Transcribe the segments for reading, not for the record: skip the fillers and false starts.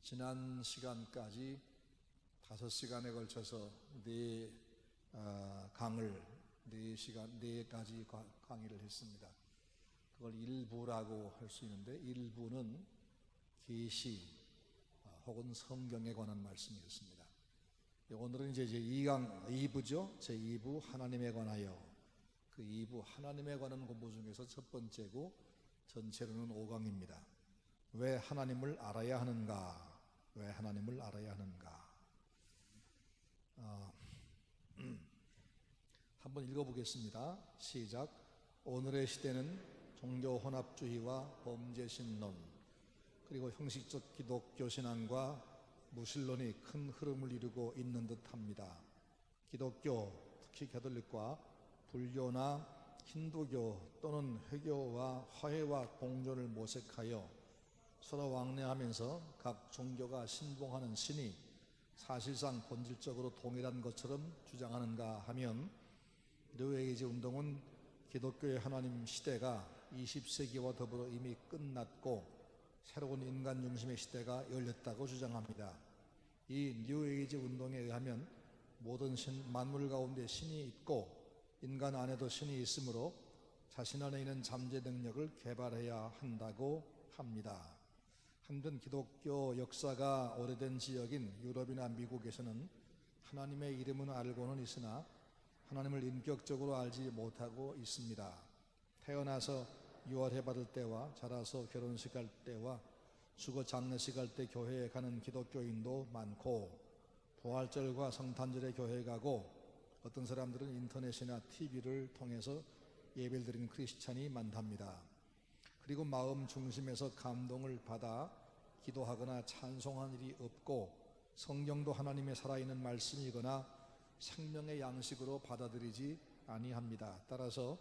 지난 시간까지 5시간에 걸쳐서 강을 4가지 강의를 했습니다. 그걸 일부라고 할 수 있는데, 일부는 계시 혹은 성경에 관한 말씀이었습니다. 오늘은 이제 제2부죠. 제2부 하나님에 관하여. 그 2부 하나님에 관한 공부 중에서 첫 번째고 전체로는 5강입니다. 왜 하나님을 알아야 하는가? 왜 하나님을 알아야 하는가? 한번 읽어보겠습니다. 시작. 오늘의 시대는 종교 혼합주의와 범죄 신론, 그리고 형식적 기독교 신앙과 무신론이 큰 흐름을 이루고 있는 듯합니다. 기독교, 특히 가톨릭과 불교나 힌두교 또는 회교와 화해와 공존을 모색하여 서로 왕래하면서 각 종교가 신봉하는 신이 사실상 본질적으로 동일한 것처럼 주장하는가 하면, 뉴에이지 운동은 기독교의 하나님 시대가 20세기와 더불어 이미 끝났고 새로운 인간 중심의 시대가 열렸다고 주장합니다. 이 뉴에이지 운동에 의하면 모든 만물 가운데 신이 있고 인간 안에도 신이 있으므로 자신 안에 있는 잠재 능력을 개발해야 한다고 합니다. 한편 기독교 역사가 오래된 지역인 유럽이나 미국에서는 하나님의 이름은 알고는 있으나 하나님을 인격적으로 알지 못하고 있습니다. 태어나서 유월해 받을 때와 자라서 결혼식 할 때와 수거 장례식 할 때 교회에 가는 기독교인도 많고, 부활절과 성탄절에 교회에 가고, 어떤 사람들은 인터넷이나 TV를 통해서 예배를 드리는 크리스찬이 많답니다. 그리고 마음 중심에서 감동을 받아 기도하거나 찬송한 일이 없고, 성경도 하나님의 살아있는 말씀이거나 생명의 양식으로 받아들이지 아니합니다. 따라서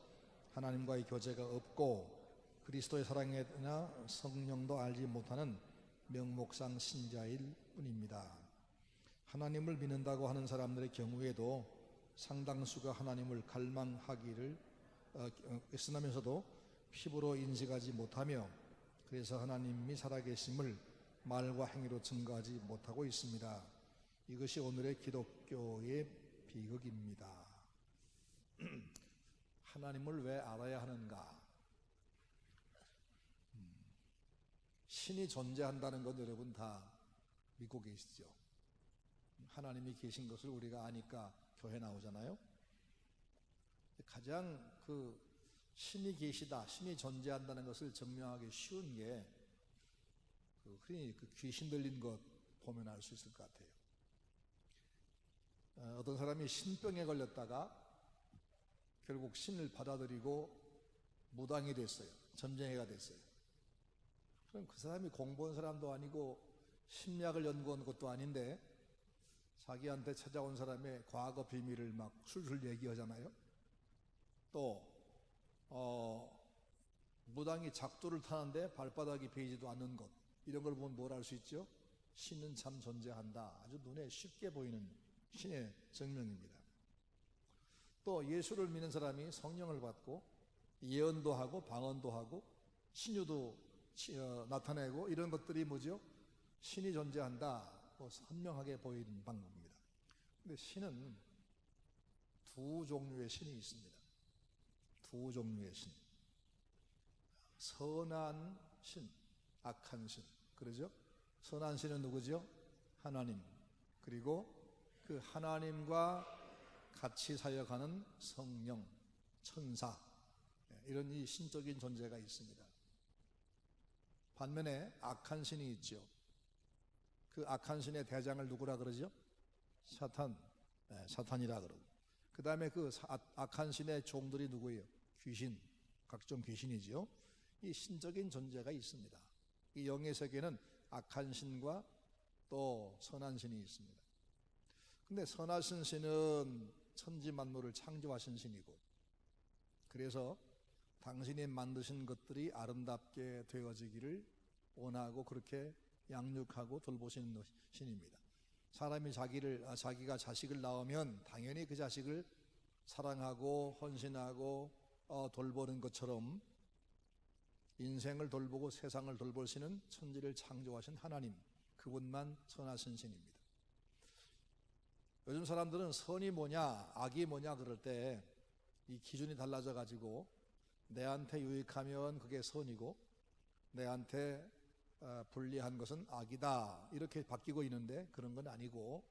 하나님과의 교제가 없고 그리스도의 사랑이나 성령도 알지 못하는 명목상 신자일 뿐입니다. 하나님을 믿는다고 하는 사람들의 경우에도 상당수가 하나님을 갈망하기를 애쓰면서도 피부로 인식하지 못하며, 그래서 하나님이 살아계심을 말과 행위로 증거하지 못하고 있습니다. 이것이 오늘의 기독교의 비극입니다. 하나님을 왜 알아야 하는가? 신이 존재한다는 건 여러분 다 믿고 계시죠? 하나님이 계신 것을 우리가 아니까 교회 나오잖아요. 가장 신이 계시다, 신이 존재한다는 것을 증명하기 쉬운 게 흔히 귀신 들린 것 보면 알 수 있을 것 같아요. 어떤 사람이 신병에 걸렸다가 결국 신을 받아들이고 무당이 됐어요. 점쟁이가 됐어요. 그럼 그 사람이 공부한 사람도 아니고 심리학을 연구한 것도 아닌데 자기한테 찾아온 사람의 과거 비밀을 막 술술 얘기하잖아요. 또 무당이 작두를 타는데 발바닥이 베이지도 않는 것, 이런 걸 보면 뭘 알 수 있죠? 신은 참 존재한다. 아주 눈에 쉽게 보이는 신의 증명입니다. 또 예수를 믿는 사람이 성령을 받고 예언도 하고 방언도 하고 신유도 나타내고, 이런 것들이 뭐죠? 신이 존재한다, 선명하게 보이는 방법입니다. 근데 신은 두 종류의 신이 있습니다. 두 종류의 신. 선한 신, 악한 신. 그러죠? 선한 신은 누구죠? 하나님. 그리고 그 하나님과 같이 사역하는 성령, 천사, 이런 이 신적인 존재가 있습니다. 반면에 악한 신이 있죠. 그 악한 신의 대장을 누구라 그러죠? 사탄이라 그러고, 그 다음에 그 악한 신의 종들이 누구예요? 귀신, 각종 귀신이죠. 이 신적인 존재가 있습니다. 이 영의 세계는 악한 신과 또 선한 신이 있습니다. 근데 선하신 신은 천지 만물을 창조하신 신이고, 그래서 당신이 만드신 것들이 아름답게 되어지기를 원하고 그렇게 양육하고 돌보시는 신입니다. 사람이 자기가 자식을 낳으면 당연히 그 자식을 사랑하고 헌신하고 돌보는 것처럼 인생을 돌보고 세상을 돌보시는 천지를 창조하신 하나님, 그분만 선하신 신입니다. 요즘 사람들은 선이 뭐냐, 악이 뭐냐 그럴 때 이 기준이 달라져 가지고 내한테 유익하면 그게 선이고 내한테 불리한 것은 악이다 이렇게 바뀌고 있는데, 그런 건 아니고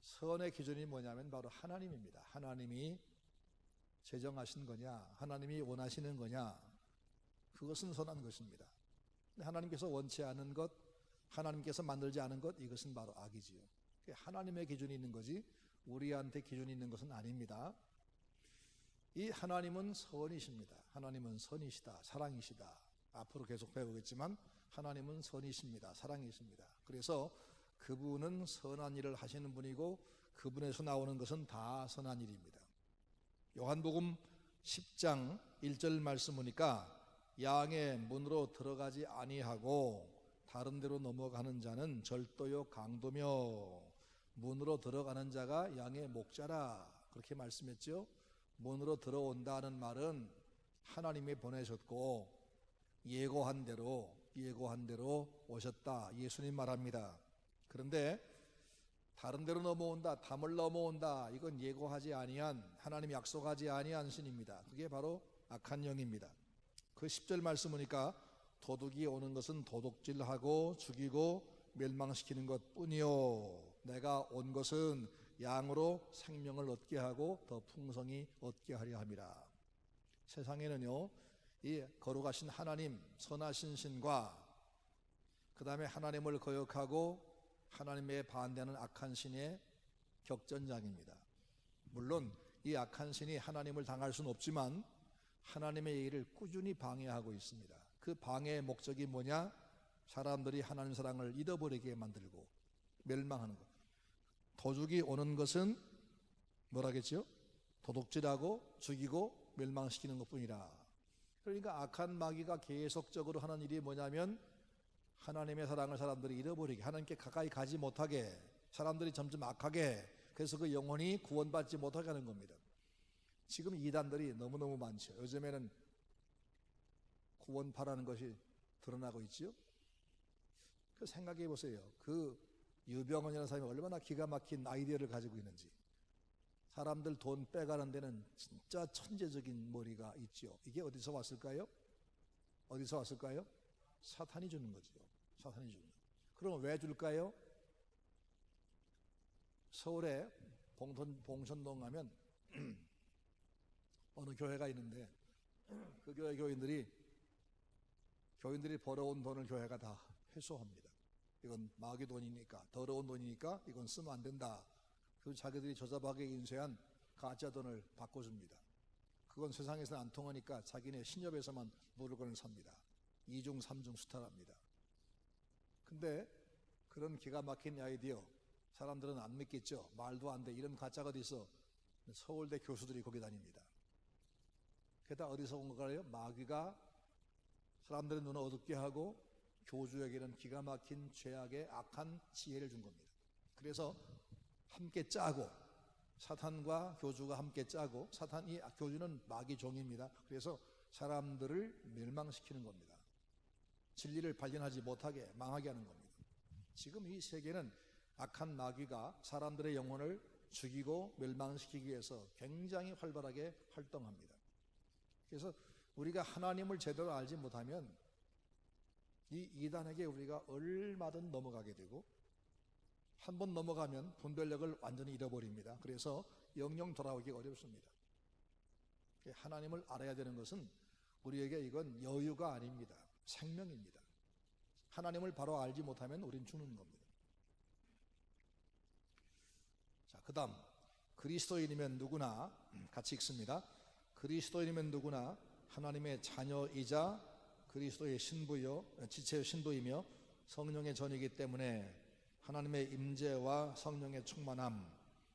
선의 기준이 뭐냐면 바로 하나님입니다. 하나님이 제정하신 거냐, 하나님이 원하시는 거냐, 그것은 선한 것입니다. 하나님께서 원치 않은 것, 하나님께서 만들지 않은 것, 이것은 바로 악이지요. 하나님의 기준이 있는 거지 우리한테 기준이 있는 것은 아닙니다. 이 하나님은 선이십니다. 하나님은 선이시다, 사랑이시다. 앞으로 계속 배우겠지만 하나님은 선이십니다, 사랑이십니다. 그래서 그분은 선한 일을 하시는 분이고 그분에서 나오는 것은 다 선한 일입니다. 요한복음 10장 1절 말씀 보니까 양의 문으로 들어가지 아니하고 다른 데로 넘어가는 자는 절도요 강도며 문으로 들어가는 자가 양의 목자라, 그렇게 말씀했죠. 문으로 들어온다는 말은 하나님이 보내셨고 예고한 대로 오셨다, 예수님 말합니다. 그런데 다른 데로 넘어온다, 담을 넘어온다, 이건 예고하지 아니한, 하나님이 약속하지 아니한 신입니다. 그게 바로 악한 영입니다. 그 10절 말씀 보니까 도둑이 오는 것은 도둑질하고 죽이고 멸망시키는 것뿐이요 내가 온 것은 양으로 생명을 얻게 하고 더 풍성히 얻게 하려 함이라. 세상에는요 이 거룩하신 하나님, 선하신 신과 그 다음에 하나님을 거역하고 하나님에 반대하는 악한 신의 격전장입니다. 물론 이 악한 신이 하나님을 당할 수는 없지만 하나님의 일을 꾸준히 방해하고 있습니다. 그 방해의 목적이 뭐냐? 사람들이 하나님 사랑을 잃어버리게 만들고 멸망하는 것. 도둑이 오는 것은 뭐라겠죠? 도둑질하고 죽이고 멸망시키는 것뿐이라. 그러니까 악한 마귀가 계속적으로 하는 일이 뭐냐면 하나님의 사랑을 사람들이 잃어버리게, 하나님께 가까이 가지 못하게, 사람들이 점점 악하게, 그래서 그 영혼이 구원받지 못하게 하는 겁니다. 지금 이단들이 너무너무 많죠. 요즘에는 구원파라는 것이 드러나고 있지요. 그 생각해 보세요. 그 유병헌이라는 사람이 얼마나 기가 막힌 아이디어를 가지고 있는지. 사람들 돈 빼가는 데는 진짜 천재적인 머리가 있죠. 이게 어디서 왔을까요? 어디서 왔을까요? 사탄이 주는 거죠. 사탄이 주는 거. 그럼 왜 줄까요? 서울에 봉천동 가면 어느 교회가 있는데 그 교회 교인들이 벌어온 돈을 교회가 다 회수합니다. 이건 마귀 돈이니까, 더러운 돈이니까 이건 쓰면 안 된다. 그 자기들이 조잡하게 인쇄한 가짜 돈을 바꿔줍니다. 그건 세상에서는 안 통하니까 자기네 신협에서만 물건을 삽니다. 2중 3중 수탈합니다. 근데 그런 기가 막힌 아이디어 사람들은 안 믿겠죠. 말도 안 돼, 이런 가짜가 어디 있어. 서울대 교수들이 거기 다닙니다. 그게 다 어디서 온 건가요? 마귀가 사람들의 눈을 어둡게 하고 교주에게는 기가 막힌 죄악의 악한 지혜를 준 겁니다. 그래서 함께 짜고, 사탄과 교주가 함께 짜고, 교주는 마귀 종입니다. 그래서 사람들을 멸망시키는 겁니다. 진리를 발견하지 못하게, 망하게 하는 겁니다. 지금 이 세계는 악한 마귀가 사람들의 영혼을 죽이고 멸망시키기 위해서 굉장히 활발하게 활동합니다. 그래서 우리가 하나님을 제대로 알지 못하면 이 이단에게 우리가 얼마든 넘어가게 되고, 한 번 넘어가면 분별력을 완전히 잃어버립니다. 그래서 영영 돌아오기 어렵습니다. 하나님을 알아야 되는 것은 우리에게 이건 여유가 아닙니다. 생명입니다. 하나님을 바로 알지 못하면 우린 죽는 겁니다. 자, 그 다음 그리스도인이면 누구나, 같이 읽습니다. 그리스도인이면 누구나 하나님의 자녀이자 그리스도의 신부요, 지체의 신도이며 성령의 전이기 때문에 하나님의 임재와 성령의 충만함,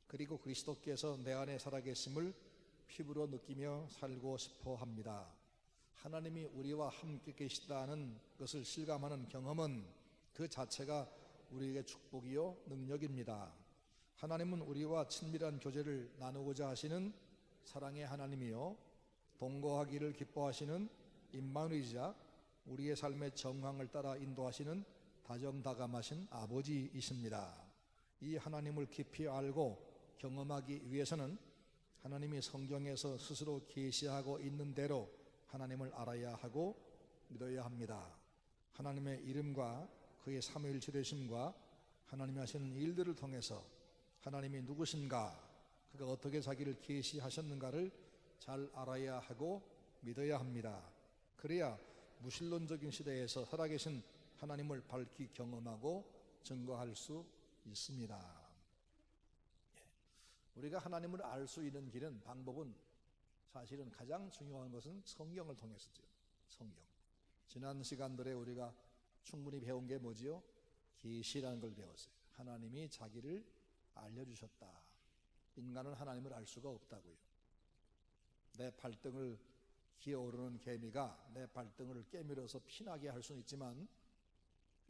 그리고 그리스도께서 내 안에 살아계심을 피부로 느끼며 살고 싶어 합니다. 하나님이 우리와 함께 계시다는 것을 실감하는 경험은 그 자체가 우리에게 축복이요 능력입니다. 하나님은 우리와 친밀한 교제를 나누고자 하시는 사랑의 하나님이요 동거하기를 기뻐하시는 임마누엘이자 우리의 삶의 정황을 따라 인도하시는 다정다감하신 아버지이십니다. 이 하나님을 깊이 알고 경험하기 위해서는 하나님이 성경에서 스스로 계시하고 있는 대로 하나님을 알아야 하고 믿어야 합니다. 하나님의 이름과 그의 삼위일체 되심과 하나님이 하시는 일들을 통해서 하나님이 누구신가, 그가 어떻게 자기를 계시하셨는가를 잘 알아야 하고 믿어야 합니다. 그래야 무신론적인 시대에서 살아계신 하나님을 밝히 경험하고 증거할 수 있습니다. 우리가 하나님을 알 수 있는 길은, 방법은 사실은 가장 중요한 것은 성경을 통해서죠. 성경. 지난 시간들에 우리가 충분히 배운 게 뭐지요? 계시라는 걸 배웠어요. 하나님이 자기를 알려주셨다. 인간은 하나님을 알 수가 없다고요. 내 발등을 기어오르는 개미가 내 발등을 깨밀어서 피나게 할 수는 있지만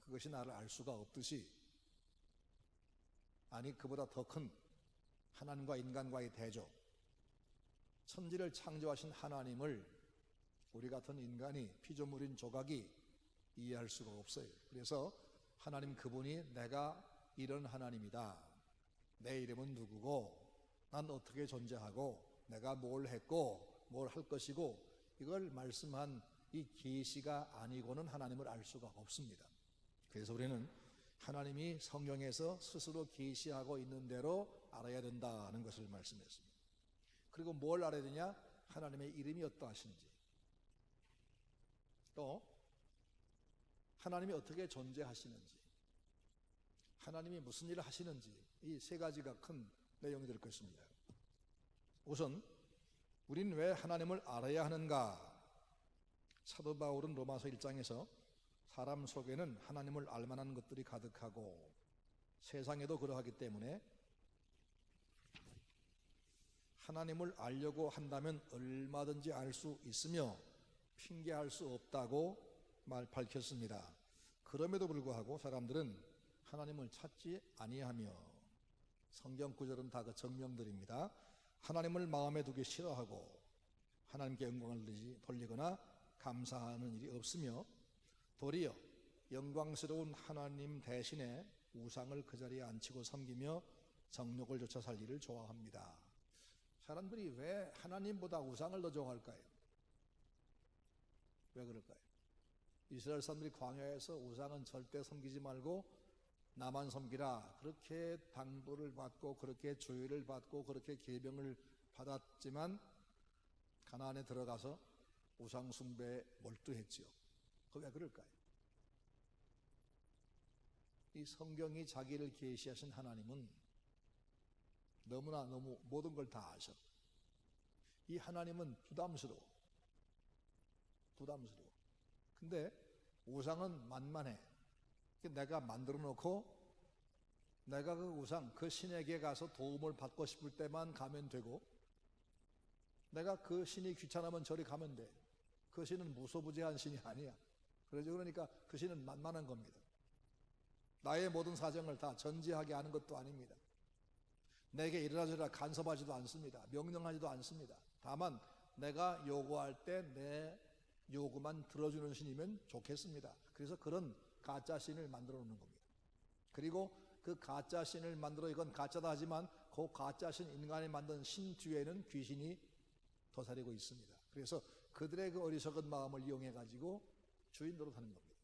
그것이 나를 알 수가 없듯이, 아니 그보다 더 큰 하나님과 인간과의 대조, 천지를 창조하신 하나님을 우리 같은 인간이, 피조물인 조각이 이해할 수가 없어요. 그래서 하나님 그분이 내가 이런 하나님이다, 내 이름은 누구고 난 어떻게 존재하고 내가 뭘 했고 뭘 할 것이고, 이걸 말씀한 이 계시가 아니고는 하나님을 알 수가 없습니다. 그래서 우리는 하나님이 성경에서 스스로 계시하고 있는 대로 알아야 된다는 것을 말씀했습니다. 그리고 뭘 알아야 되냐? 하나님의 이름이 어떠하신지, 또 하나님이 어떻게 존재하시는지, 하나님이 무슨 일을 하시는지, 이 세 가지가 큰 내용이 될 것입니다. 우선 우린 왜 하나님을 알아야 하는가? 사도 바울은 로마서 1장에서 사람 속에는 하나님을 알만한 것들이 가득하고 세상에도 그러하기 때문에 하나님을 알려고 한다면 얼마든지 알 수 있으며 핑계할 수 없다고 밝혔습니다. 그럼에도 불구하고 사람들은 하나님을 찾지 아니하며, 성경 구절은 다 그 정명들입니다. 하나님을 마음에 두기 싫어하고 하나님께 영광을 돌리거나 감사하는 일이 없으며, 도리어 영광스러운 하나님 대신에 우상을 그 자리에 앉히고 섬기며 정욕을 좇아 살 일을 좋아합니다. 사람들이 왜 하나님보다 우상을 더 좋아할까요? 왜 그럴까요? 이스라엘 사람들이 광야에서 우상은 절대 섬기지 말고 나만 섬기라, 그렇게 당부를 받고 그렇게 주의를 받고 그렇게 계명을 받았지만 가나안에 들어가서 우상 숭배에 몰두했지요. 그 왜 그럴까요? 이 성경이 자기를 계시하신 하나님은 너무 모든 걸 다 아셔. 이 하나님은 부담스러워. 근데 우상은 만만해. 내가 만들어 놓고 내가 그 우상, 그 신에게 가서 도움을 받고 싶을 때만 가면 되고, 내가 그 신이 귀찮으면 저리 가면 돼. 그 신은 무소부재한 신이 아니야. 그러니까 그 신은 만만한 겁니다. 나의 모든 사정을 다 전지하게 하는 것도 아닙니다. 내게 이러라저러라 간섭하지도 않습니다. 명령하지도 않습니다. 다만 내가 요구할 때 내 요구만 들어주는 신이면 좋겠습니다. 그래서 그런 가짜 신을 만들어 놓는 겁니다. 그리고 그 가짜 신을 만들어, 이건 가짜다 하지만 그 가짜 신, 인간이 만든 신 뒤에는 귀신이 도사리고 있습니다. 그래서 그들의 그 어리석은 마음을 이용해 가지고 주인 노릇하는 겁니다.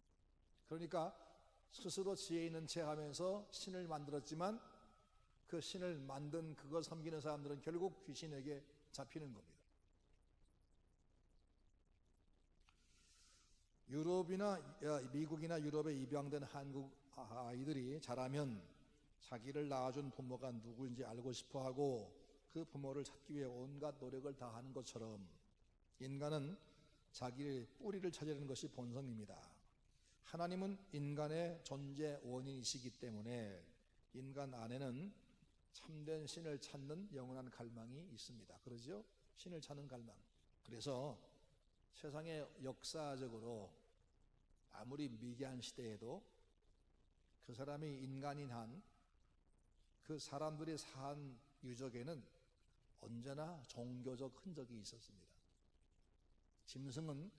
그러니까 스스로 지혜 있는 체 하면서 신을 만들었지만 그 신을 만든 그걸 섬기는 사람들은 결국 귀신에게 잡히는 겁니다. 미국이나 유럽에 입양된 한국 아이들이 자라면 자기를 낳아준 부모가 누구인지 알고 싶어하고 그 부모를 찾기 위해 온갖 노력을 다하는 것처럼 인간은 자기의 뿌리를 찾으려는 것이 본성입니다. 하나님은 인간의 존재 원인이시기 때문에 인간 안에는 참된 신을 찾는 영원한 갈망이 있습니다. 그러죠? 신을 찾는 갈망. 그래서 세상의 역사적으로 아무리 미개한 시대에도 그 사람이 인간인 한 그 사람들이 산 유적에는 언제나 종교적 흔적이 있었습니다. 짐승은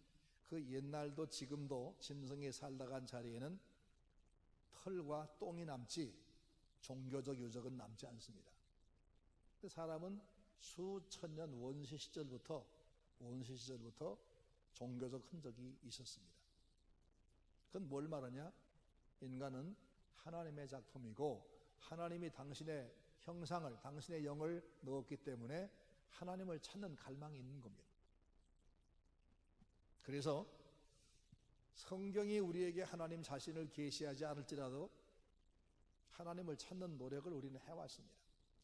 그 옛날도 지금도 짐승이 살다 간 자리에는 털과 똥이 남지 종교적 유적은 남지 않습니다. 사람은 수천 년 원시 시절부터 종교적 흔적이 있었습니다. 그건 뭘 말하냐? 인간은 하나님의 작품이고 하나님이 당신의 형상을, 당신의 영을 넣었기 때문에 하나님을 찾는 갈망이 있는 겁니다. 그래서 성경이 우리에게 하나님 자신을 계시하지 않을지라도 하나님을 찾는 노력을 우리는 해왔습니다.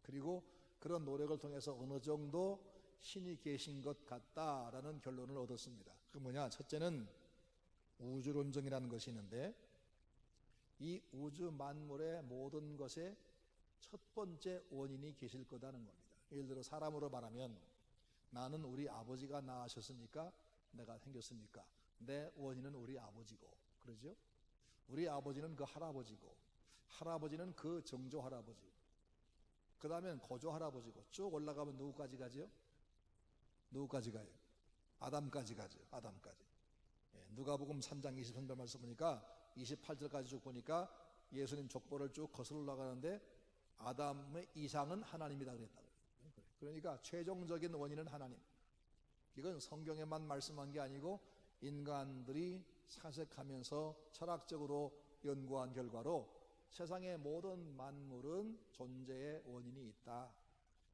그리고 그런 노력을 통해서 어느 정도 신이 계신 것 같다라는 결론을 얻었습니다. 그 뭐냐? 첫째는 우주론정이라는 것이 있는데 이 우주 만물의 모든 것에 첫 번째 원인이 계실 거다는 겁니다. 예를 들어 사람으로 말하면 나는 우리 아버지가 낳으셨으니까 내가 생겼으니까 내 원인은 우리 아버지고, 그러죠? 우리 아버지는 그 할아버지고, 할아버지는 그 정조 할아버지, 그 다음엔 고조 할아버지고, 쭉 올라가면 누구까지 가죠? 누구까지 가요? 아담까지 가죠. 아담까지. 누가복음 3장 23절 말씀 보니까 28절까지 쭉 보니까 예수님 족보를 쭉 거슬러 올라가는데 아담의 이상은 하나님이다 그랬다고요. 그러니까 최종적인 원인은 하나님. 이건 성경에만 말씀한 게 아니고 인간들이 사색하면서 철학적으로 연구한 결과로 세상의 모든 만물은 존재의 원인이 있다.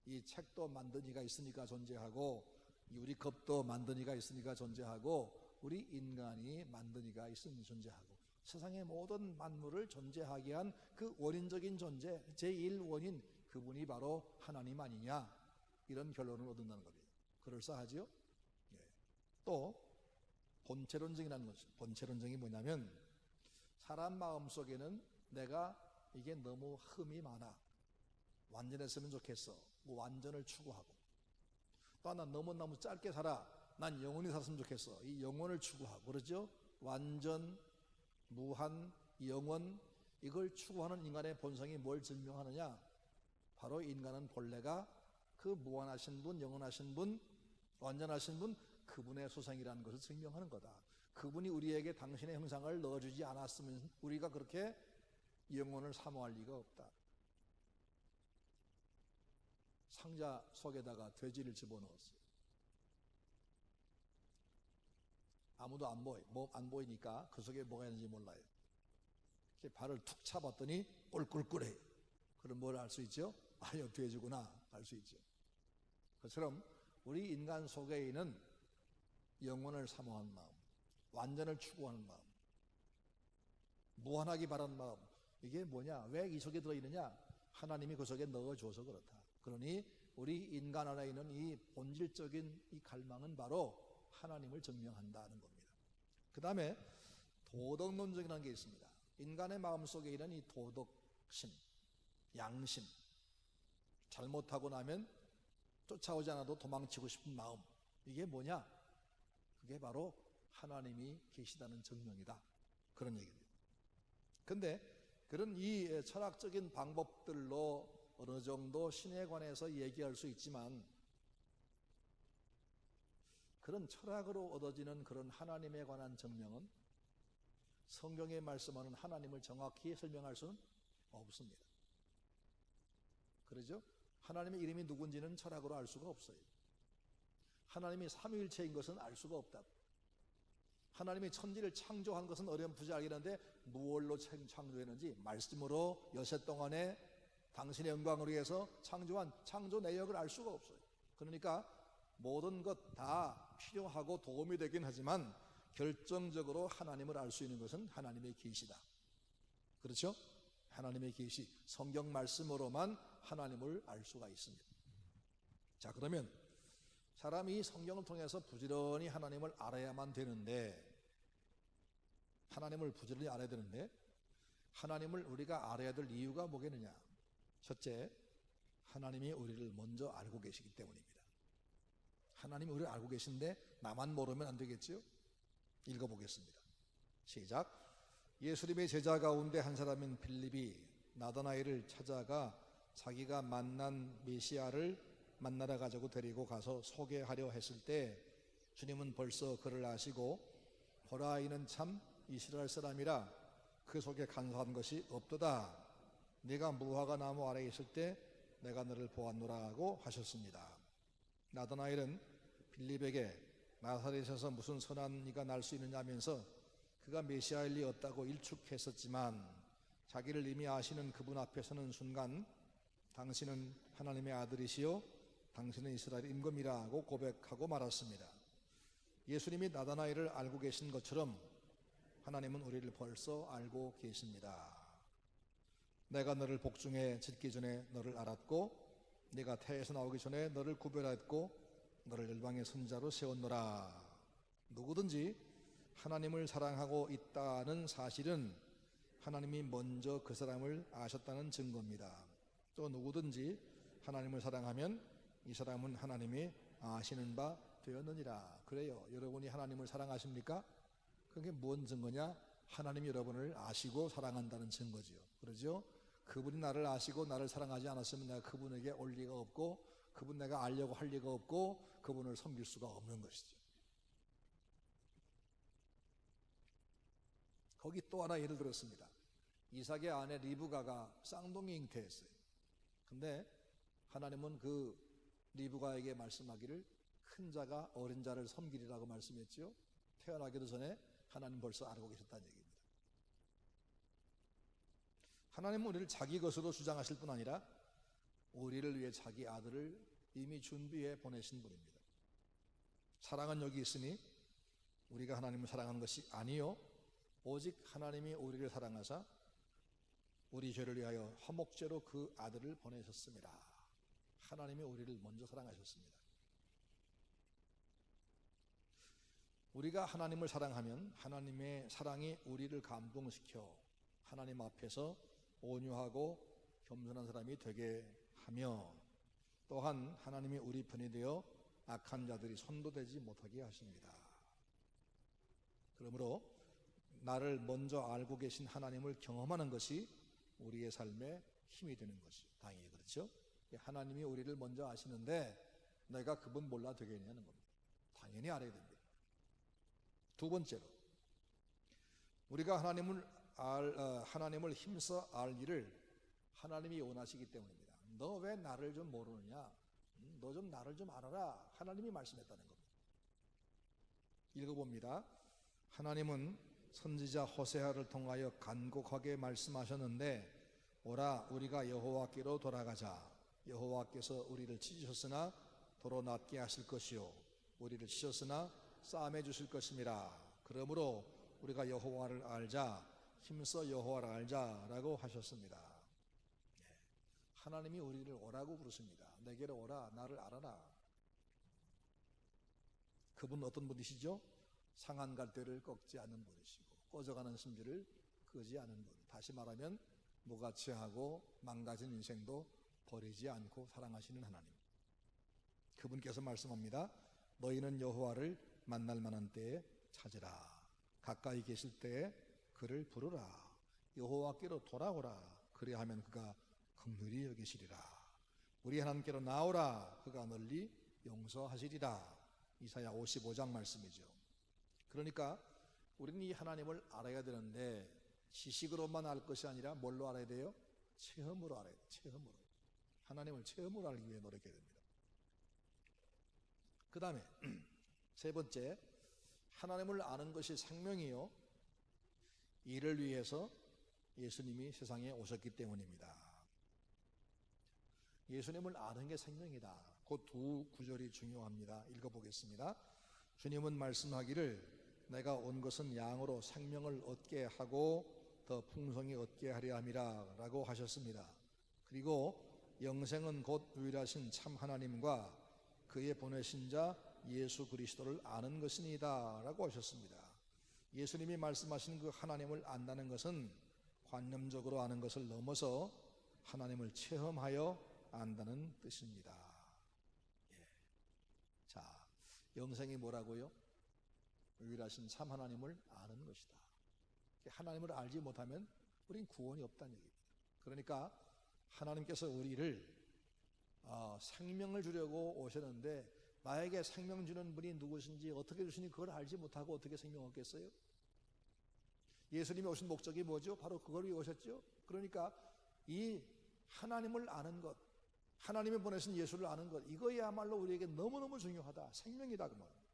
이 책도 만든 이가 있으니까 존재하고, 우리 겁도 만든 이가 있으니까 존재하고, 우리 인간이 만든 이가 있으니 존재하고, 세상의 모든 만물을 존재하게 한 그 원인적인 존재, 제1원인, 그분이 바로 하나님 아니냐, 이런 결론을 얻는다는 겁니다. 그럴싸하지요? 또 본체론정이라는 것이죠. 본체론정이 뭐냐면 사람 마음속에는 내가 이게 너무 흠이 많아, 완전했으면 좋겠어, 뭐 완전을 추구하고, 또 하나 너무 짧게 살아, 난 영원히 살았으면 좋겠어, 이 영원을 추구하고, 그러죠? 완전, 무한, 영원, 이걸 추구하는 인간의 본성이 뭘 증명하느냐? 바로 인간은 본래가 그 무한하신 분, 영원하신 분, 완전하신 분, 그분의 소생이라는 것을 증명하는 거다. 그분이 우리에게 당신의 형상을 넣어주지 않았으면 우리가 그렇게 영혼을 사모할 리가 없다. 상자 속에다가 돼지를 집어넣었어요. 아무도 안 보이니까 그 속에 뭐가 있는지 몰라요. 이렇게 발을 툭 차봤더니 꿀꿀꿀해. 그럼 뭘 알 수 있죠? 아유, 돼지구나 알 수 있죠. 그처럼 우리 인간 속에 있는 영혼을 사모하는 마음, 완전을 추구하는 마음, 무한하기 바라는 마음, 이게 뭐냐? 왜 이 속에 들어있느냐? 하나님이 그 속에 넣어줘서 그렇다. 그러니 우리 인간 안에 있는 이 본질적인 이 갈망은 바로 하나님을 증명한다는 겁니다. 그 다음에 도덕론적이라는 게 있습니다. 인간의 마음속에 있는 이 도덕심, 양심, 잘못하고 나면 쫓아오지 않아도 도망치고 싶은 마음, 이게 뭐냐? 그게 바로 하나님이 계시다는 증명이다, 그런 얘기입니다. 근데 그런 이 철학적인 방법들로 어느 정도 신에 관해서 얘기할 수 있지만, 그런 철학으로 얻어지는 그런 하나님에 관한 증명은 성경에 말씀하는 하나님을 정확히 설명할 수는 없습니다. 그러죠? 하나님의 이름이 누군지는 철학으로 알 수가 없어요. 하나님이 삼위일체인 것은 알 수가 없다고. 하나님이 천지를 창조한 것은 어렴풋이 알겠는데 무엇로 창조했는지 말씀으로 여세 동안에 당신의 영광을 위해서 창조한 창조 내역을 알 수가 없어요. 그러니까 모든 것 다 필요하고 도움이 되긴 하지만 결정적으로 하나님을 알 수 있는 것은 하나님의 계시다. 그렇죠? 하나님의 계시, 성경 말씀으로만 하나님을 알 수가 있습니다. 자, 그러면 사람이 성경을 통해서 부지런히 하나님을 알아야만 되는데, 하나님을 부지런히 알아야 되는데 하나님을 우리가 알아야 될 이유가 뭐겠느냐? 첫째, 하나님이 우리를 먼저 알고 계시기 때문입니다. 하나님이 우리를 알고 계신데 나만 모르면 안 되겠죠? 읽어보겠습니다. 시작. 예수님의 제자 가운데 한 사람인 빌립이 나다나엘을 찾아가 자기가 만난 메시아를 만나러 가자고 데리고 가서 소개하려 했을 때 주님은 벌써 그를 아시고 보라, 이는 참 이스라엘 사람이라 그 속에 간소한 것이 없도다. 네가 무화과 나무 아래에 있을 때 내가 너를 보았노라고 하셨습니다. 나다나엘은 빌립에게 나사렛에서 무슨 선한 이가 날 수 있느냐면서 그가 메시아일 리 없다고 일축했었지만 자기를 이미 아시는 그분 앞에 서는 순간 당신은 하나님의 아들이시요 당신은 이스라엘 임금이라고 고백하고 말았습니다. 예수님이 나다나엘을 알고 계신 것처럼 하나님은 우리를 벌써 알고 계십니다. 내가 너를 복중에 짓기 전에 너를 알았고 네가 태에서 나오기 전에 너를 구별했고 너를 열방의 선자로 세웠노라. 누구든지 하나님을 사랑하고 있다는 사실은 하나님이 먼저 그 사람을 아셨다는 증거입니다. 또 누구든지 하나님을 사랑하면 이 사람은 하나님이 아시는 바 되었느니라. 그래요. 여러분이 하나님을 사랑하십니까? 그게 뭔 증거냐? 하나님이 여러분을 아시고 사랑한다는 증거지요. 그러죠? 그분이 나를 아시고 나를 사랑하지 않았으면 내가 그분에게 올 리가 없고 그분 내가 알려고 할 리가 없고 그분을 섬길 수가 없는 것이죠. 거기 또 하나 예를 들었습니다. 이삭의 아내 리브가가 쌍둥이 잉태했어요. 근데 하나님은 그 리브가에게 말씀하기를 큰 자가 어린 자를 섬기리라고 말씀했죠. 태어나기도 전에 하나님 벌써 알고 계셨다는 얘기입니다. 하나님은 우리를 자기 것으로 주장하실 뿐 아니라 우리를 위해 자기 아들을 이미 준비해 보내신 분입니다. 사랑은 여기 있으니 우리가 하나님을 사랑하는 것이 아니요 오직 하나님이 우리를 사랑하사 우리 죄를 위하여 화목제로 그 아들을 보내셨습니다. 하나님이 우리를 먼저 사랑하셨습니다. 우리가 하나님을 사랑하면 하나님의 사랑이 우리를 감동시켜 하나님 앞에서 온유하고 겸손한 사람이 되게 하며 또한 하나님이 우리 편이 되어 악한 자들이 손도대지 못하게 하십니다. 그러므로 나를 먼저 알고 계신 하나님을 경험하는 것이 우리의 삶에 힘이 되는 것이 당연히 그렇죠. 하나님이 우리를 먼저 아시는데 내가 그분 몰라 되겠냐는 겁니다. 당연히 알아야 됩니다. 두 번째로 우리가 하나님을 힘써 알 일을 하나님이 원하시기 때문입니다. 너 왜 나를 좀 모르느냐? 너 좀 나를 좀 알아라. 하나님이 말씀했다는 겁니다. 읽어봅니다. 하나님은 선지자 호세아를 통하여 간곡하게 말씀하셨는데 오라 우리가 여호와께로 돌아가자. 여호와께서 우리를 찢으셨으나 도로 낫게 하실 것이요 우리를 치셨으나 싸매 주실 것임이라. 그러므로 우리가 여호와를 알자 힘써 여호와를 알자라고 하셨습니다. 하나님이 우리를 오라고 부르십니다. 내게로 오라 나를 알아라. 그분은 어떤 분이시죠? 상한 갈대를 꺾지 않는 분이시고 꺼져가는 심지를 끄지 않는 분. 다시 말하면 무가치하고 망가진 인생도 버리지 않고 사랑하시는 하나님. 그분께서 말씀합니다. 너희는 여호와를 만날 만한 때에 찾으라. 가까이 계실 때에 그를 부르라. 여호와께로 돌아오라. 그리하면 그가 긍휼히 여기시리라. 우리 하나님께로 나오라. 그가 널리 용서하시리라. 이사야 55장 말씀이죠. 그러니까 우리는 이 하나님을 알아야 되는데 지식으로만 알 것이 아니라 뭘로 알아야 돼요? 체험으로 알아야 돼요. 체험으로. 하나님을 체험으로 알기 위해 노력해야 됩니다. 그 다음에 세 번째, 하나님을 아는 것이 생명이요 이를 위해서 예수님이 세상에 오셨기 때문입니다. 예수님을 아는 게 생명이다. 그 두 구절이 중요합니다. 읽어보겠습니다. 주님은 말씀하기를 내가 온 것은 양으로 생명을 얻게 하고 더 풍성히 얻게 하려 함이라 라고 하셨습니다. 그리고 영생은 곧 유일하신 참 하나님과 그의 보내신 자 예수 그리스도를 아는 것이니이다 라고 하셨습니다. 예수님이 말씀하신 그 하나님을 안다는 것은 관념적으로 아는 것을 넘어서 하나님을 체험하여 안다는 뜻입니다. 자, 영생이 뭐라고요? 유일하신 참 하나님을 아는 것이다. 하나님을 알지 못하면 우린 구원이 없다는 얘기입니다. 그러니까 하나님께서 우리를 생명을 주려고 오셨는데 나에게 생명 주는 분이 누구신지 어떻게 주시니 그걸 알지 못하고 어떻게 생명 얻겠어요? 예수님이 오신 목적이 뭐죠? 바로 그걸 위해 오셨죠. 그러니까 이 하나님을 아는 것, 하나님이 보내신 예수를 아는 것, 이거야말로 우리에게 너무너무 중요하다. 생명이다 그 말입니다.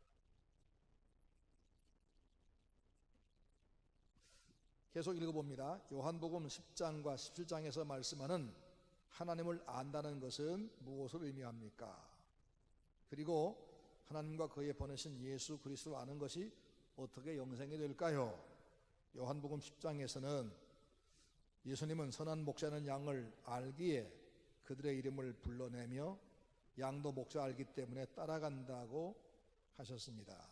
계속 읽어봅니다. 요한복음 10장과 17장에서 말씀하는 하나님을 안다는 것은 무엇을 의미합니까? 그리고 하나님과 그의 보내신 예수 그리스도를 아는 것이 어떻게 영생이 될까요? 요한복음 10장에서는 예수님은 선한 목자는 양을 알기에 그들의 이름을 불러내며 양도 목자 알기 때문에 따라간다고 하셨습니다.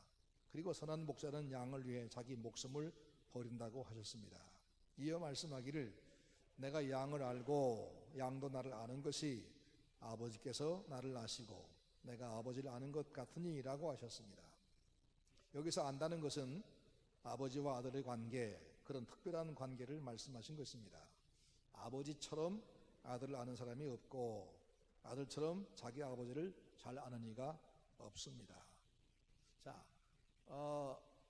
그리고 선한 목자는 양을 위해 자기 목숨을 버린다고 하셨습니다. 이어 말씀하기를 내가 양을 알고 양도 나를 아는 것이 아버지께서 나를 아시고 내가 아버지를 아는 것 같으니 라고 하셨습니다. 여기서 안다는 것은 아버지와 아들의 관계, 그런 특별한 관계를 말씀하신 것입니다. 아버지처럼 아들을 아는 사람이 없고 아들처럼 자기 아버지를 잘 아는 이가 없습니다. 자,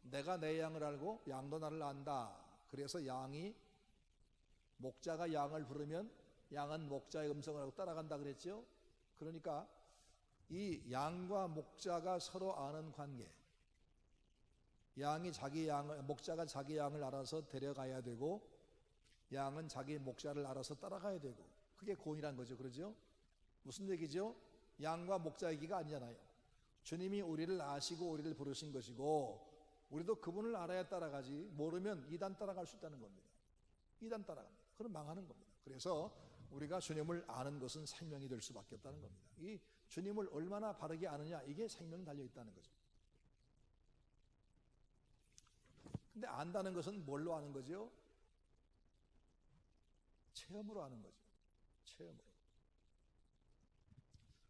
내가 내 양을 알고 양도 나를 안다. 그래서 양이 목자가 양을 부르면 양은 목자의 음성을 하고 따라간다 그랬죠. 그러니까 이 양과 목자가 서로 아는 관계, 양이 자기 양을, 목자가 자기 양을 알아서 데려가야 되고 양은 자기 목자를 알아서 따라가야 되고, 그게 구원이란 거죠. 그러죠? 무슨 얘기죠? 양과 목자 얘기가 아니잖아요. 주님이 우리를 아시고 우리를 부르신 것이고 우리도 그분을 알아야 따라가지, 모르면 이단 따라갈 수 있다는 겁니다. 이단 따라갑니다. 그럼 망하는 겁니다. 그래서 우리가 주님을 아는 것은 생명이 될 수밖에 없다는 겁니다. 이 주님을 얼마나 바르게 아느냐, 이게 생명이 달려있다는 거죠. 근데 안다는 것은 뭘로 아는 거죠? 체험으로 아는 거죠. 체험으로.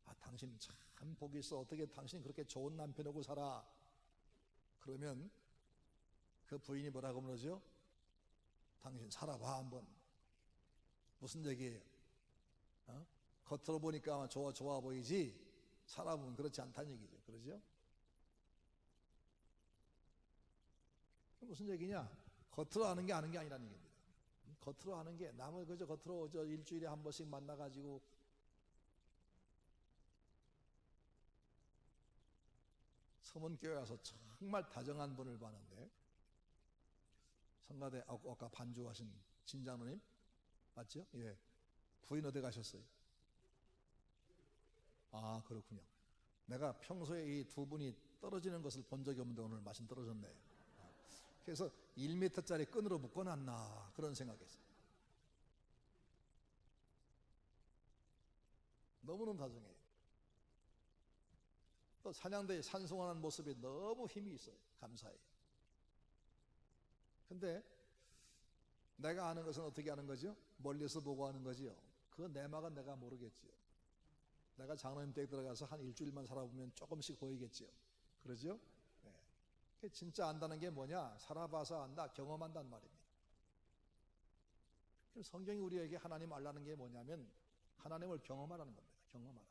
아, 당신 참 복이 있어. 어떻게 당신이 그렇게 좋은 남편하고 살아? 그러면 그 부인이 뭐라고 그러죠? 당신 살아봐 한번. 무슨 얘기예요? 겉으로 보니까 좋아 보이지 살아보면 그렇지 않다는 얘기죠. 그러죠? 무슨 얘기냐? 겉으로 아는 게 아니라는 얘기입니다. 겉으로 아는 게, 남을 그저 겉으로 일주일에 한 번씩 만나가지고 서문교회 와서 정말 다정한 분을 봤는데, 성가대 아까 반주하신 진장로님 맞죠? 예. 부인 어디 가셨어요? 아, 그렇군요. 내가 평소에 이 두 분이 떨어지는 것을 본 적이 없는데 오늘 마침 떨어졌네. 그래서 1m짜리 끈으로 묶어놨나 그런 생각했어요. 너무너무 다정해요. 또 찬양대에 찬송하는 모습이 너무 힘이 있어요. 감사해요. 근데 내가 아는 것은 어떻게 아는 거죠? 멀리서 보고 아는 거지요. 그 내막은 내가 모르겠지요. 내가 장로님 댁 들어가서 한 일주일만 살아보면 조금씩 보이겠지요. 그러죠? 네. 진짜 안다는 게 뭐냐? 살아봐서 안다, 경험한다는 말입니다. 성경이 우리에게 하나님 알라는 게 뭐냐면 하나님을 경험하라는 겁니다. 경험하라.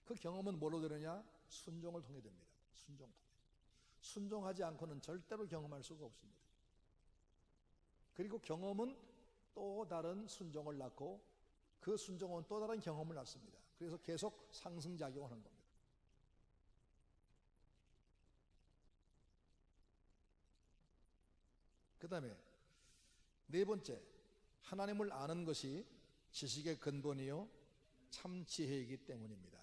그 경험은 뭘로 되느냐? 순종을 통해 됩니다. 순종 통해. 순종하지 않고는 절대로 경험할 수가 없습니다. 그리고 경험은 또 다른 순종을 낳고 그 순종은 또 다른 경험을 낳습니다. 그래서 계속 상승작용을 하는 겁니다. 그 다음에 네 번째, 하나님을 아는 것이 지식의 근본이요 참지혜이기 때문입니다.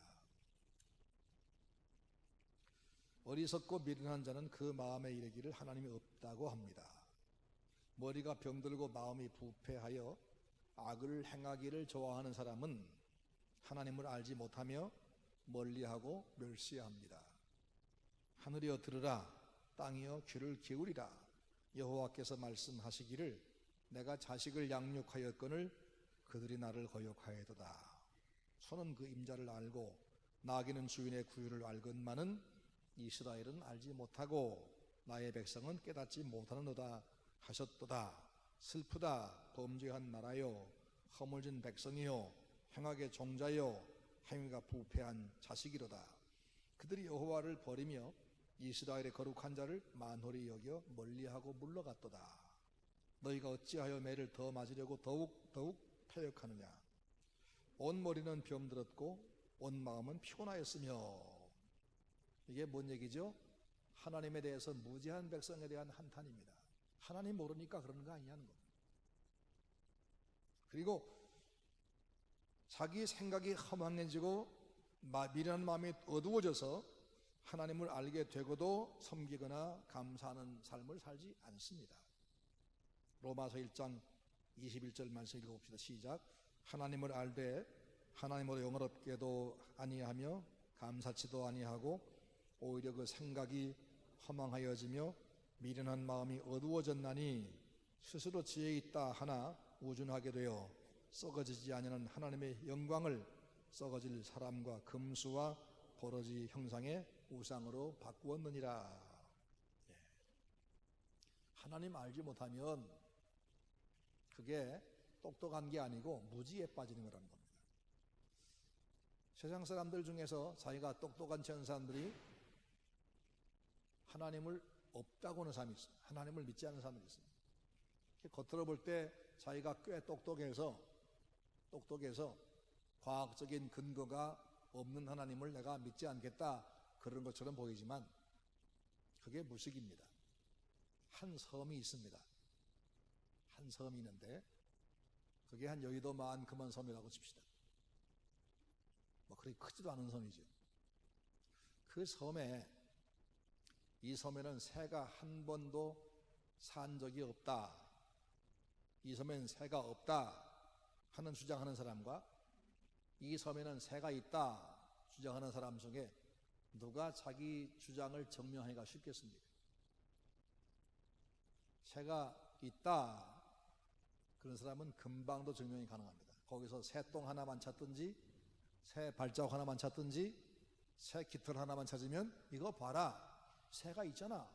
어리석고 미련한 자는 그 마음에 이르기를 하나님이 없다고 합니다. 머리가 병들고 마음이 부패하여 악을 행하기를 좋아하는 사람은 하나님을 알지 못하며 멀리하고 멸시합니다. 하늘이여 들으라, 땅이여 귀를 기울이라. 여호와께서 말씀하시기를 내가 자식을 양육하였거늘 그들이 나를 거역하여도다. 소는 그 임자를 알고 나귀는 주인의 구유를 알건만은 이스라엘은 알지 못하고 나의 백성은 깨닫지 못하는도다 하셨도다. 슬프다, 범죄한 나라요, 허물진 백성이요, 행악의 종자요, 행위가 부패한 자식이로다. 그들이 여호와를 버리며 이스라엘의 거룩한 자를 만홀히 여겨 멀리하고 물러갔도다. 너희가 어찌하여 매를 더 맞으려고 더욱 패역하느냐. 온 머리는 병들었고 온 마음은 피곤하였으며. 이게 뭔 얘기죠? 하나님에 대해서 무지한 백성에 대한 한탄입니다. 하나님 모르니까 그러는 거 아니냐는 겁니다. 그리고 자기 생각이 허망해지고 미련한 마음이 어두워져서 하나님을 알게 되고도 섬기거나 감사하는 삶을 살지 않습니다. 로마서 1장 21절 말씀 읽어봅시다. 시작. 하나님을 알되 하나님으로 영원롭게도 아니하며 감사치도 아니하고 오히려 그 생각이 허망하여지며 미련한 마음이 어두워졌나니 스스로 지혜 있다 하나 우준하게 되어 썩어지지 아니하는 하나님의 영광을 썩어질 사람과 금수와 버러지 형상의 우상으로 바꾸었느니라. 하나님 알지 못하면 그게 똑똑한 게 아니고 무지에 빠지는 거라는 겁니다. 세상 사람들 중에서 자기가 똑똑한 전 사람들이 하나님을 없다고 하는 사람이 있어요. 하나님을 믿지 않는 사람이 있어요. 겉으로 볼 때 자기가 꽤 똑똑해서 과학적인 근거가 없는 하나님을 내가 믿지 않겠다 그런 것처럼 보이지만 그게 무식입니다. 한 섬이 있습니다. 한 섬이 있는데 그게 한 여의도만큼한 섬이라고 칩시다. 뭐 그렇게 크지도 않은 섬이죠. 그 섬에 이 섬에는 새가 한 번도 산 적이 없다. 이 섬에는 새가 없다 하는 주장하는 사람과 이 섬에는 새가 있다 주장하는 사람 중에 누가 자기 주장을 증명하기가 쉽겠습니까? 새가 있다 그런 사람은 금방도 증명이 가능합니다. 거기서 새똥 하나만 찾든지 새 발자국 하나만 찾든지 새 깃털 하나만 찾으면 이거 봐라 새가 있잖아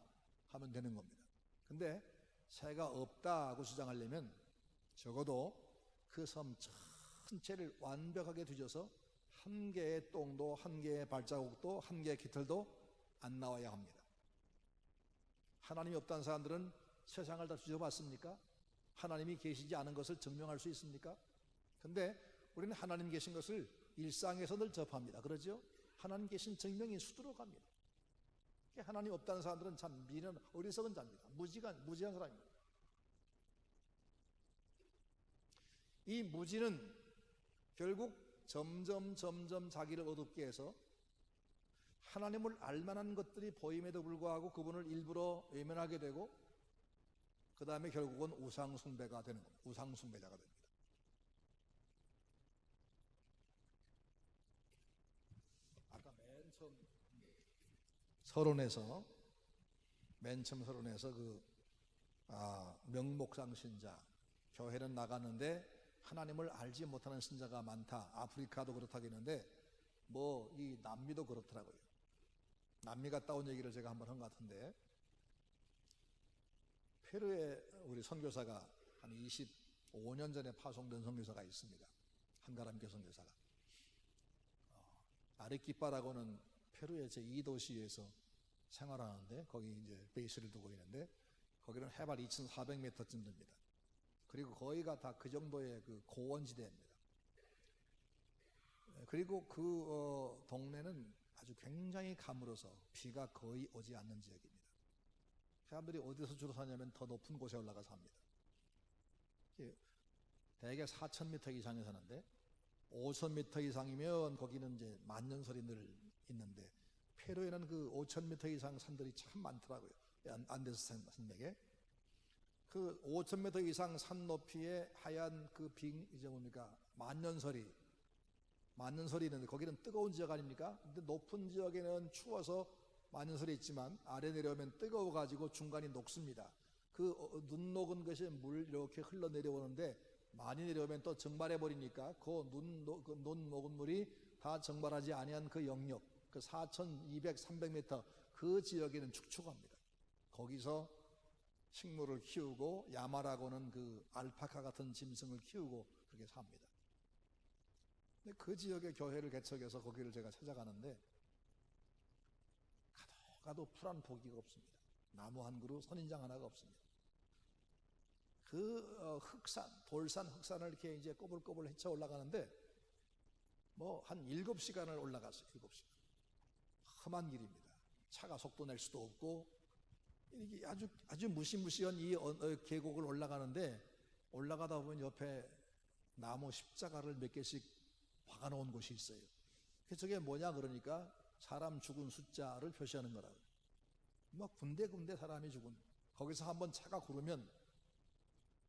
하면 되는 겁니다. 근데 새가 없다고 주장하려면 적어도 그 섬 전체를 완벽하게 뒤져서 한 개의 똥도 한 개의 발자국도 한 개의 깃털도 안 나와야 합니다. 하나님이 없다는 사람들은 세상을 다 뒤져봤습니까? 하나님이 계시지 않은 것을 증명할 수 있습니까? 근데 우리는 하나님 계신 것을 일상에서 늘 접합니다. 그러죠? 하나님 계신 증명이 수두룩합니다. 하나님 없다는 사람들은 참 미련 어리석은 자입니다. 무지한 사람입니다. 이 무지는 결국 점점 자기를 어둡게 해서 하나님을 알만한 것들이 보임에도 불구하고 그분을 일부러 외면하게 되고 그 다음에 결국은 우상숭배가 되는 겁니다. 우상숭배자가 됩니다. 아까 맨 처음 서론에서 명목상 신자 교회는 나가는데 하나님을 알지 못하는 신자가 많다. 아프리카도 그렇다겠는데 뭐 이 남미도 그렇더라고요. 남미 갔다 온 얘기를 제가 한번 한 것 같은데 페루에 우리 선교사가 한 25년 전에 파송된 선교사가 있습니다. 한가람교 선교사가 아레키파라고는 페루의 제2도시에서 생활하는데 거기 이제 베이스를 두고 있는데 거기는 해발 2,400m쯤 됩니다. 그리고 거의가 다 그 정도의 그 고원지대입니다. 그리고 그 동네는 아주 굉장히 가물어서 비가 거의 오지 않는 지역입니다. 사람들이 어디서 주로 사냐면 더 높은 곳에 올라가서 삽니다. 대개 4,000m 이상에 사는데 5,000m 이상이면 거기는 이제 만년설이 늘 있는데 페루에는 그 5,000m 이상 산들이 참 많더라고요. 안데스 산맥에. 그 5,000m 이상 산 높이에 하얀 그 이제 뭡니까? 만년설이 있는데 거기는 뜨거운 지역 아닙니까? 근데 높은 지역에는 추워서 만년설이 있지만 아래 내려오면 뜨거워가지고 중간이 녹습니다. 그 눈 녹은 것이 물 이렇게 흘러 내려오는데 많이 내려오면 또 증발해버리니까 그 눈 녹은 물이 다 증발하지 아니한 그 영역, 그 4,200, 300m 그 지역에는 축축합니다. 거기서 식물을 키우고 야마라고는 그 알파카 같은 짐승을 키우고 그렇게 삽니다. 근데 그 지역의 교회를 개척해서 거기를 제가 찾아가는데 가도 풀 한 포기가 없습니다. 나무 한 그루, 선인장 하나가 없습니다. 그 흑산, 돌산, 흑산을 이렇게 이제 꼬불꼬불 헤쳐 올라가는데 뭐 한 7시간을 올라갔어요. 7시간. 험한 길입니다. 차가 속도 낼 수도 없고 이게 아주 무시무시한 이 계곡을 올라가는데 올라가다 보면 옆에 나무 십자가를 몇 개씩 박아놓은 곳이 있어요. 저게 뭐냐 그러니까 사람 죽은 숫자를 표시하는 거라고. 막 군데군데 사람이 죽은. 거기서 한번 차가 구르면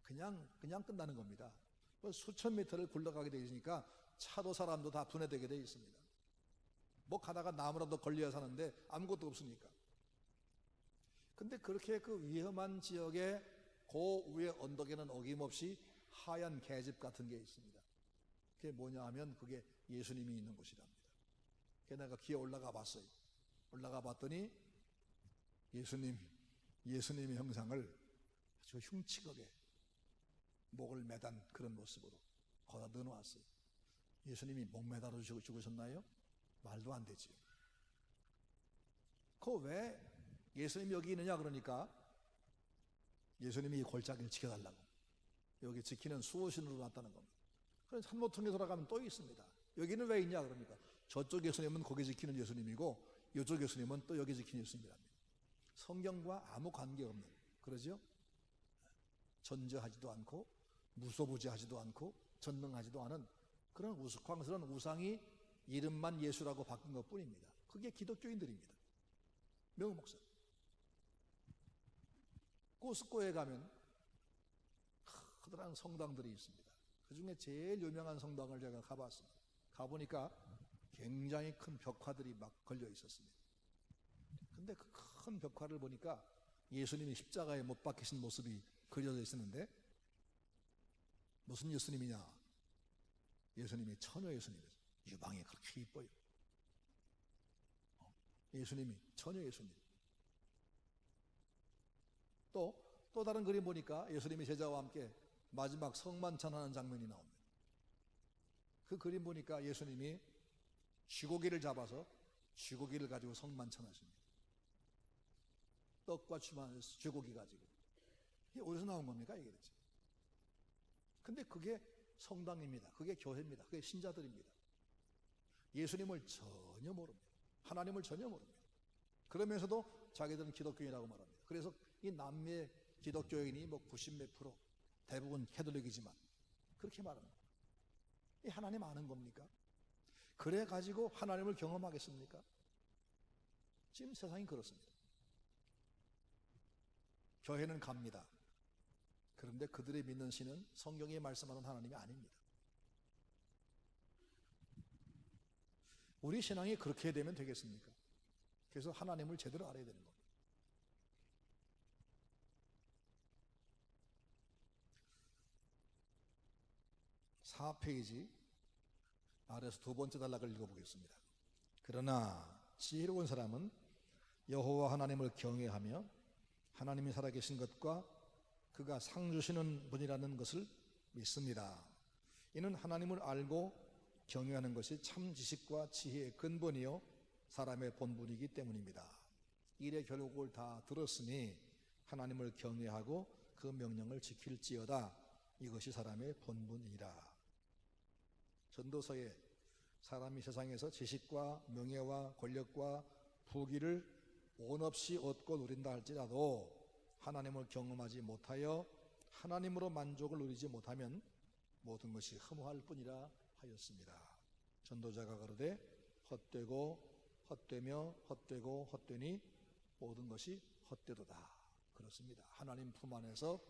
그냥 끝나는 겁니다. 수천 미터를 굴러가게 되어 있으니까 차도 사람도 다 분해되게 되어 있습니다. 뭐 가다가 나무라도 걸려야 사는데 아무것도 없으니까. 근데 그렇게 그 위험한 지역에 그 위에 언덕에는 어김없이 하얀 계집 같은 게 있습니다. 그게 뭐냐 하면 그게 예수님이 있는 곳이랍니다. 그래서 내가 기어 올라가 봤어요. 올라가 봤더니 예수님의 형상을 아주 흉측하게 목을 매단 그런 모습으로 거다 넣어놨어요. 예수님이 목 매달아 죽으셨나요? 말도 안 되지요. 그 왜 예수님이 여기 있느냐 그러니까 예수님이 이 골짜기를 지켜달라고 여기 지키는 수호신으로 놨다는 겁니다. 그래서 산모퉁에 돌아가면 또 있습니다. 여기는 왜 있냐 그러니까 저쪽 예수님은 거기 지키는 예수님이고 이쪽 예수님은 또 여기 지키는 예수님이랍니다. 성경과 아무 관계없는, 그러죠? 전제하지도 않고 무소부지하지도 않고 전능하지도 않은 그런 우스꽝스러운 우상이 이름만 예수라고 바뀐 것 뿐입니다. 그게 기독교인들입니다. 명호 목사. 꼬스코에 가면 커다란 성당들이 있습니다. 그 중에 제일 유명한 성당을 제가 가봤습니다. 가보니까 굉장히 큰 벽화들이 막 걸려 있었습니다. 근데 그 큰 벽화를 보니까 예수님이 십자가에 못 박히신 모습이 그려져 있었는데 무슨 예수님이냐? 예수님이 처녀 예수님이에요. 유방이 그렇게 이뻐요. 예수님이 처녀 예수님. 또 다른 그림 보니까 예수님이 제자와 함께 마지막 성만찬하는 장면이 나옵니다. 그 그림 보니까 예수님이 쥐고기를 잡아서 쥐고기를 가지고 성만찬하십니다. 떡과 쥐고기 가지고. 이게 어디서 나온 겁니까? 이게 대체. 근데 그게 성당입니다. 그게 교회입니다. 그게 신자들입니다. 예수님을 전혀 모릅니다. 하나님을 전혀 모릅니다. 그러면서도 자기들은 기독교인이라고 말합니다. 그래서 이 남미의 기독교인이 뭐 90몇 프로 대부분 캐톨릭이지만 그렇게 말합니다. 이 하나님 아는 겁니까? 그래 가지고 하나님을 경험하겠습니까? 지금 세상이 그렇습니다. 교회는 갑니다. 그런데 그들이 믿는 신은 성경이 말씀하는 하나님이 아닙니다. 우리 신앙이 그렇게 되면 되겠습니까? 그래서 하나님을 제대로 알아야 되는 겁니다. (4페이지) 아래서 두 번째 단락을 읽어보겠습니다. 그러나 지혜로운 사람은 여호와 하나님을 경외하며 하나님이 살아계신 것과 그가 상 주시는 분이라는 것을 믿습니다. 이는 하나님을 알고 경외하는 것이 참 지식과 지혜의 근본이요 사람의 본분이기 때문입니다. 일의 결국을 다 들었으니 하나님을 경외하고 그 명령을 지킬지어다. 이것이 사람의 본분이라. 전도서에 사람이 세상에서 지식과 명예와 권력과 부귀를 온 없이 얻고 누린다 할지라도 하나님을 경험하지 못하여 하나님으로 만족을 누리지 못하면 모든 것이 허무할 뿐이라 하였습니다. 전도자가 가로되 헛되고 헛되며 헛되고 헛되니 모든 것이 헛되도다. 그렇습니다. 하나님 품 안에서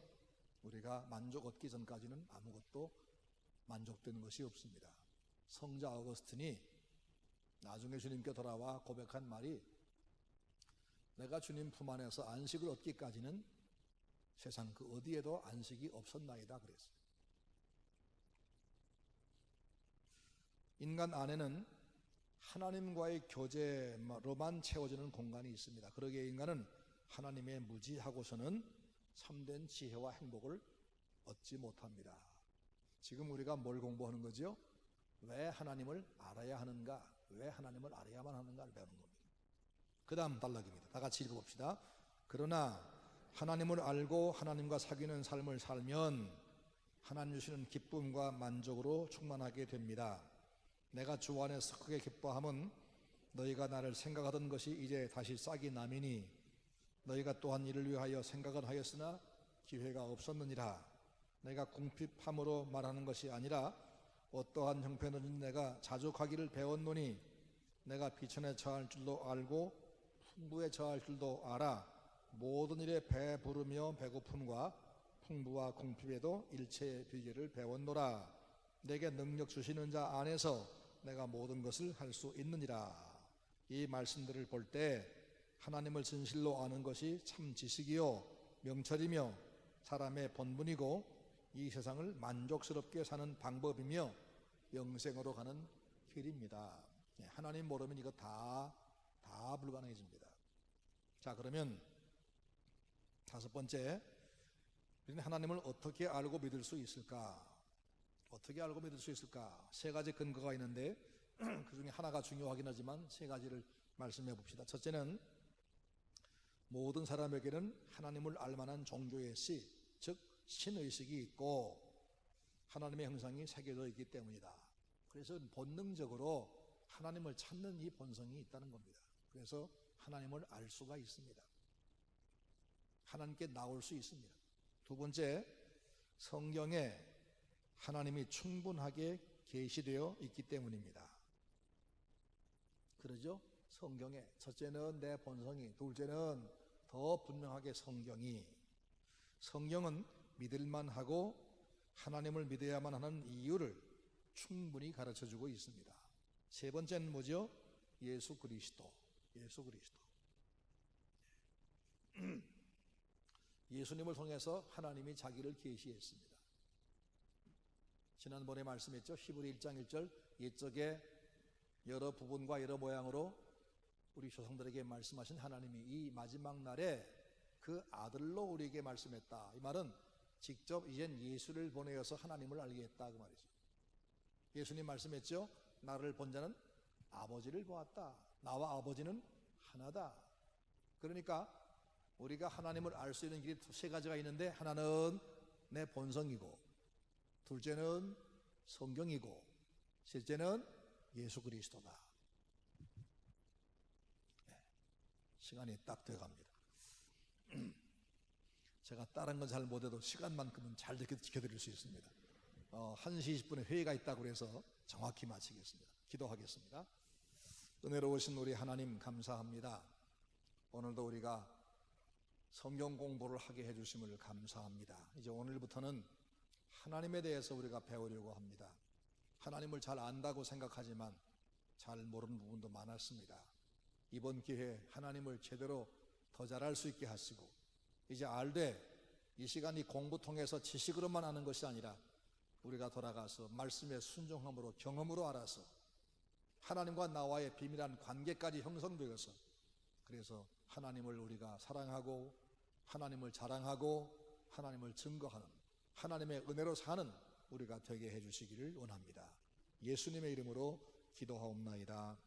우리가 만족 얻기 전까지는 아무것도 만족되는 것이 없습니다. 성자 어거스틴이 나중에 주님께 돌아와 고백한 말이 내가 주님 품 안에서 안식을 얻기까지는 세상 그 어디에도 안식이 없었나이다 그랬어요. 인간 안에는 하나님과의 교제로만 채워지는 공간이 있습니다. 그러기에 인간은 하나님의 무지하고서는 참된 지혜와 행복을 얻지 못합니다. 지금 우리가 뭘 공부하는 거죠? 왜 하나님을 알아야 하는가? 왜 하나님을 알아야만 하는가를 배우는 겁니다. 그 다음 단락입니다. 다 같이 읽어봅시다. 그러나 하나님을 알고 하나님과 사귀는 삶을 살면 하나님 주시는 기쁨과 만족으로 충만하게 됩니다. 내가 주 안에서 크게 기뻐함은 너희가 나를 생각하던 것이 이제 다시 싹이 나미니 너희가 또한 이를 위하여 생각은 하였으나 기회가 없었느니라. 내가 궁핍함으로 말하는 것이 아니라 어떠한 형편이든지 내가 자족하기를 배웠노니 내가 비천에 처할 줄도 알고 풍부에 처할 줄도 알아. 모든 일에 배부르며 배고픔과 풍부와 궁핍에도 일체의 비결을 배웠노라. 내게 능력 주시는 자 안에서 내가 모든 것을 할 수 있느니라. 이 말씀들을 볼 때 하나님을 진실로 아는 것이 참 지식이요 명철이며 사람의 본분이고 이 세상을 만족스럽게 사는 방법이며 영생으로 가는 길입니다. 하나님 모르면 이거 다 불가능해집니다. 자, 그러면 다섯 번째, 우리는 하나님을 어떻게 알고 믿을 수 있을까? 어떻게 알고 믿을 수 있을까? 세 가지 근거가 있는데 그 중에 하나가 중요하긴 하지만 세 가지를 말씀해 봅시다. 첫째는 모든 사람에게는 하나님을 알만한 종교의 씨, 즉 신의식이 있고 하나님의 형상이 새겨져 있기 때문이다. 그래서 본능적으로 하나님을 찾는 이 본성이 있다는 겁니다. 그래서 하나님을 알 수가 있습니다. 하나님께 나올 수 있습니다. 두 번째, 성경에 하나님이 충분하게 계시되어 있기 때문입니다. 그러죠? 성경에 첫째는 내 본성이, 둘째는 더 분명하게 성경은 믿을만하고 하나님을 믿어야만 하는 이유를 충분히 가르쳐주고 있습니다. 세 번째는 뭐죠? 예수 그리스도. 예수님을 통해서 하나님이 자기를 계시했습니다. 지난번에 말씀했죠. 히브리 1장 1절 옛적에 여러 부분과 여러 모양으로 우리 조상들에게 말씀하신 하나님이 이 마지막 날에 그 아들로 우리에게 말씀했다. 이 말은 직접 이젠 예수를 보내어서 하나님을 알게 했다 그 말이죠. 예수님 말씀했죠. 나를 본 자는 아버지를 보았다. 나와 아버지는 하나다. 그러니까 우리가 하나님을 알 수 있는 길이 세 가지가 있는데 하나는 내 본성이고 둘째는 성경이고 셋째는 예수 그리스도다. 시간이 딱 돼갑니다. 제가 다른 건 잘 못해도 시간만큼은 잘 지켜드릴 수 있습니다. 1시 20분에 회의가 있다고 해서 정확히 마치겠습니다. 기도하겠습니다. 은혜로우신 우리 하나님 감사합니다. 오늘도 우리가 성경 공부를 하게 해주심을 감사합니다. 이제 오늘부터는 하나님에 대해서 우리가 배우려고 합니다. 하나님을 잘 안다고 생각하지만 잘 모르는 부분도 많았습니다. 이번 기회에 하나님을 제대로 더 잘할 수 있게 하시고 이제 알되 이 시간 이 공부 통해서 지식으로만 아는 것이 아니라 우리가 돌아가서 말씀의 순종함으로 경험으로 알아서 하나님과 나와의 비밀한 관계까지 형성되어서 그래서 하나님을 우리가 사랑하고 하나님을 자랑하고 하나님을 증거하는 하나님의 은혜로 사는 우리가 되게 해주시기를 원합니다. 예수님의 이름으로 기도하옵나이다.